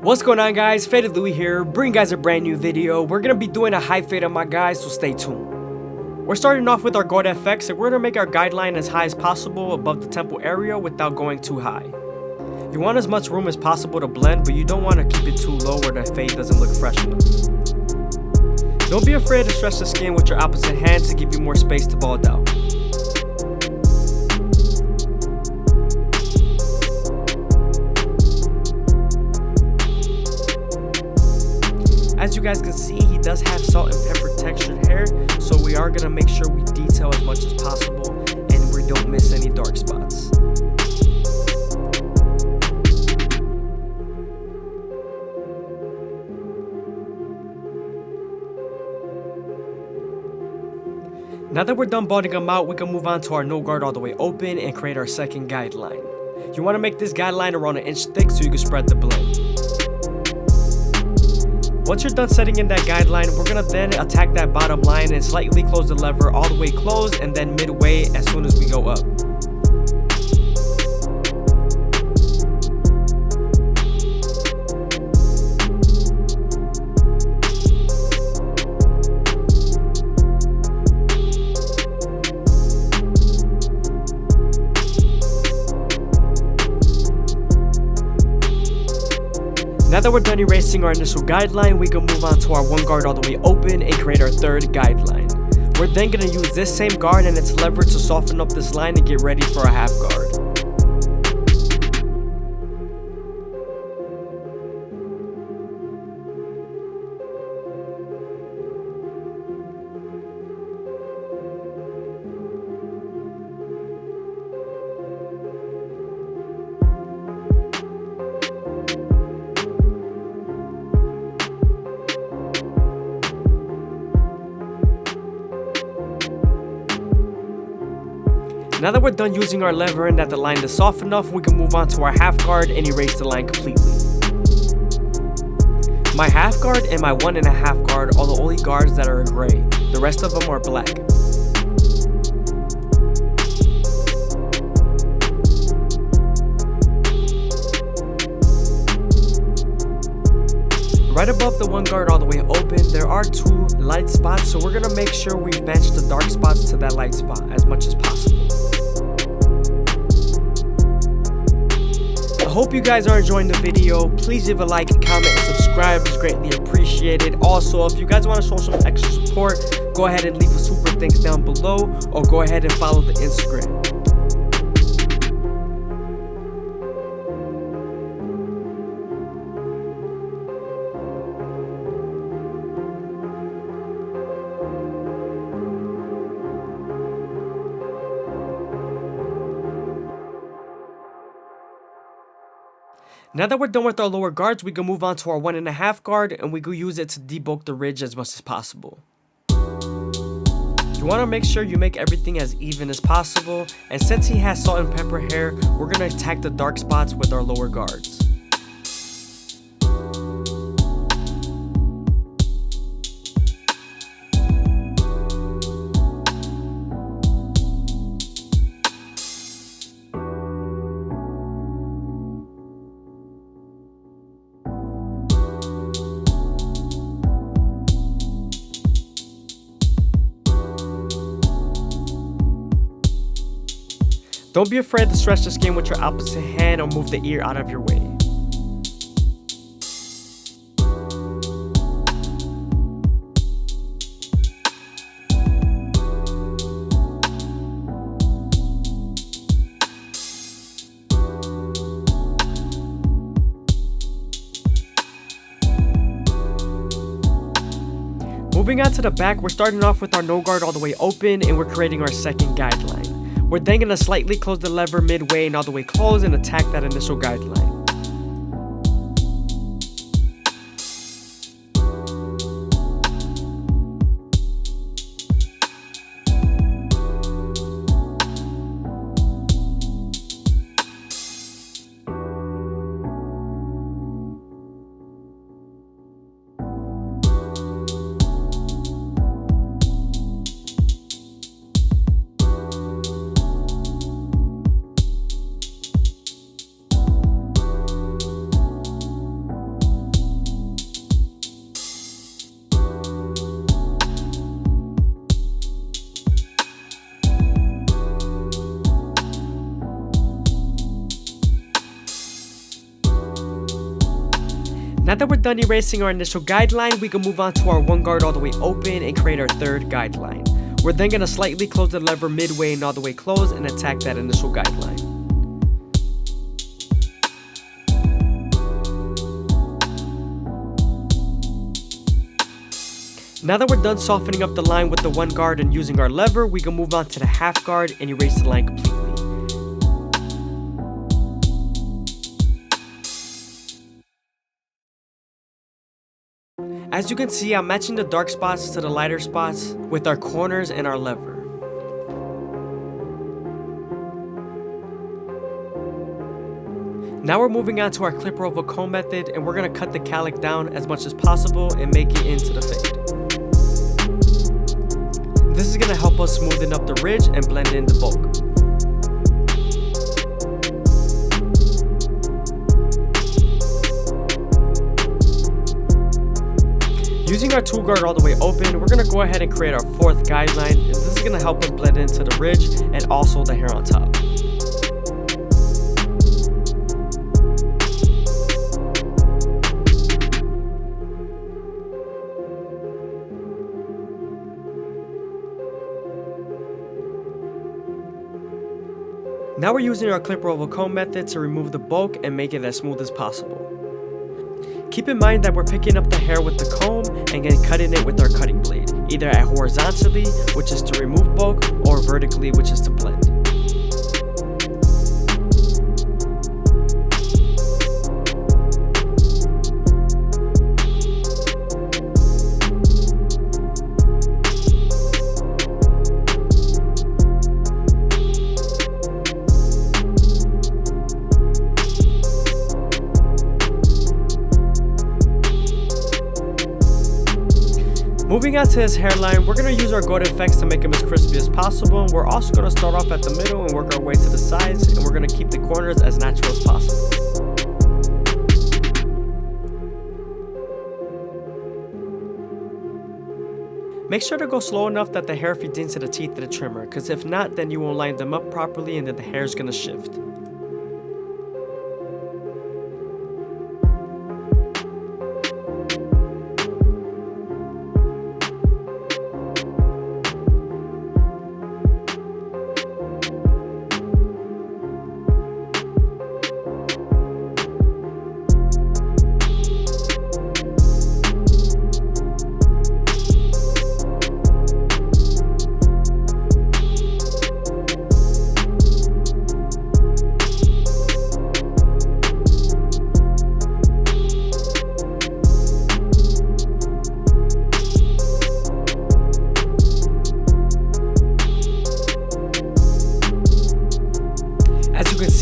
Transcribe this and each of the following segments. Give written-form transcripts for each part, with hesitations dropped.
What's going on, guys? FadeitLuie here, bringing guys a brand new video. We're gonna be doing a high fade on my guys, so stay tuned. We're starting off with our guard FX, and we're gonna make our guideline as high as possible above the temple area without going too high. You want as much room as possible to blend, but you don't want to keep it too low where the fade doesn't look fresh enough. Don't be afraid to stretch the skin with your opposite hand to give you more space to bald out. As you guys can see, he does have salt and pepper textured hair, so we are going to make sure we detail as much as possible and we don't miss any dark spots. Now that we're done balding him out, we can move on to our no guard all the way open and create our second guideline. You want to make this guideline around 1 inch thick so you can spread the blend. Once you're done setting in that guideline, we're going to then attack that bottom line and slightly close the lever all the way closed and then midway as soon as we go up. Now that we're done erasing our initial guideline, we can move on to our 1 guard all the way open and create our third guideline. We're then going to use this same guard and its lever to soften up this line and get ready for a half guard. Now that we're done using our lever and that the line is soft enough, we can move on to our half guard and erase the line completely. My half guard and my 1.5 guard are the only guards that are gray. The rest of them are black. Right above the 1 guard all the way open, there are 2 light spots, so we're going to make sure we match the dark spots to that light spot as much as possible. I hope you guys are enjoying the video. Please leave a like, comment, and subscribe. It's greatly appreciated. Also, if you guys want to show some extra support, go ahead and leave a super thanks down below, or go ahead and follow the Instagram. Now that we're done with our lower guards, we can move on to our 1.5 guard and we can use it to debulk the ridge as much as possible. You want to make sure you make everything as even as possible, and since he has salt and pepper hair, we're going to attack the dark spots with our lower guards. Don't be afraid to stretch the skin with your opposite hand or move the ear out of your way. Moving on to the back, we're starting off with our no guard all the way open and we're creating our second guideline. We're then going to slightly close the lever midway and all the way close and attack that initial guideline. Now that we're done erasing our initial guideline, we can move on to our one guard all the way open and create our third guideline. We're then going to slightly close the lever midway and all the way close and attack that initial guideline. Now that we're done softening up the line with the one guard and using our lever, we can move on to the half guard and erase the line completely. As you can see, I'm matching the dark spots to the lighter spots with our corners and our lever. Now we're moving on to our clipper over comb method, and we're going to cut the calic down as much as possible and make it into the fade. This is going to help us smoothen up the ridge and blend in the bulk. Using our tool guard all the way open, we're going to go ahead and create our fourth guideline, and this is going to help us blend into the ridge and also the hair on top. Now we're using our clipper over comb method to remove the bulk and make it as smooth as possible. Keep in mind that we're picking up the hair with the comb and then cutting it with our cutting blade, either at horizontally, which is to remove bulk, or vertically, which is to blend. Moving on to his hairline, we're going to use our gold effects to make him as crispy as possible. And we're also going to start off at the middle and work our way to the sides, and we're going to keep the corners as natural as possible. Make sure to go slow enough that the hair feeds into the teeth of the trimmer, because if not, then you won't line them up properly and then the hair is going to shift.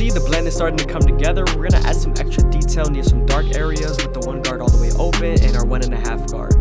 The blend is starting to come together. We're going to add some extra detail near some dark areas with the one guard all the way open and our 1.5 guard.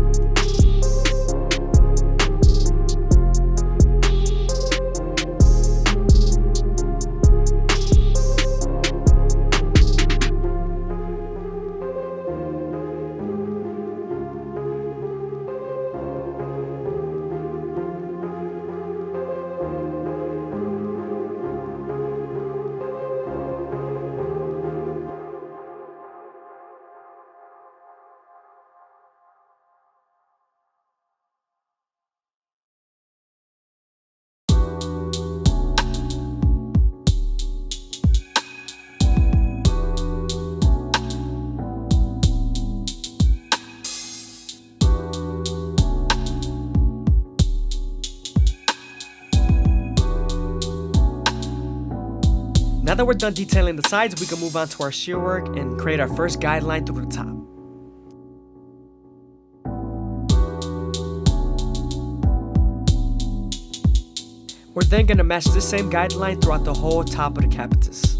Now that we're done detailing the sides, we can move on to our shear work and create our first guideline through the top. We're then going to match this same guideline throughout the whole top of the capitus.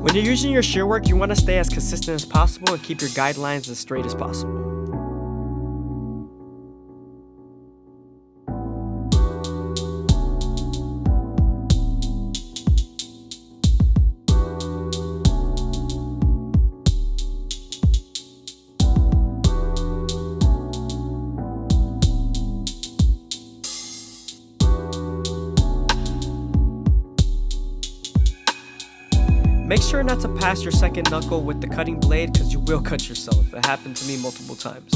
When you're using your shear work, you want to stay as consistent as possible and keep your guidelines as straight as possible. Make sure not to pass your second knuckle with the cutting blade because you will cut yourself. It happened to me multiple times.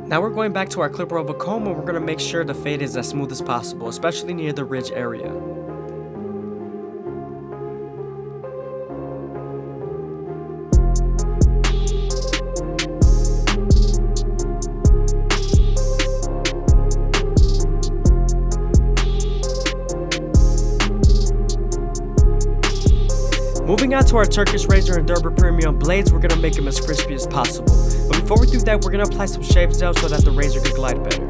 Now we're going back to our clipper of a comb and we're going to make sure the fade is as smooth as possible, especially near the ridge area. Moving on to our Turkish razor and Derber premium blades, we're going to make them as crispy as possible. But before we do that, we're going to apply some shave gel so that the razor can glide better.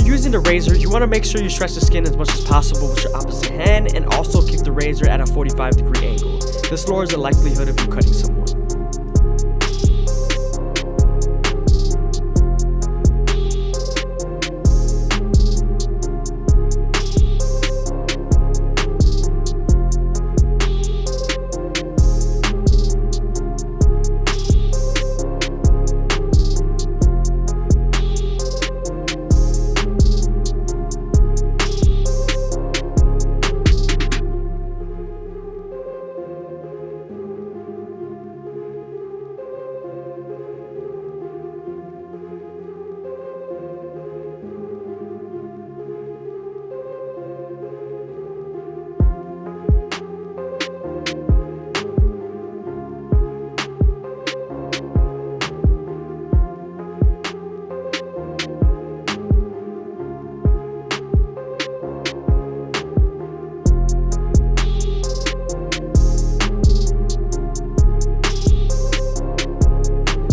Using the razor, you want to make sure you stretch the skin as much as possible with your opposite hand and also keep the razor at a 45-degree angle. This lowers the likelihood of you cutting someone.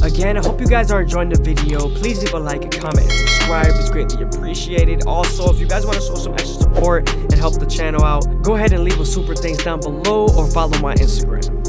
Again, I hope you guys are enjoying the video. Please leave a like, a comment, and subscribe. It's greatly appreciated. Also, if you guys want to show some extra support and help the channel out, go ahead and leave a super thanks down below or follow my Instagram.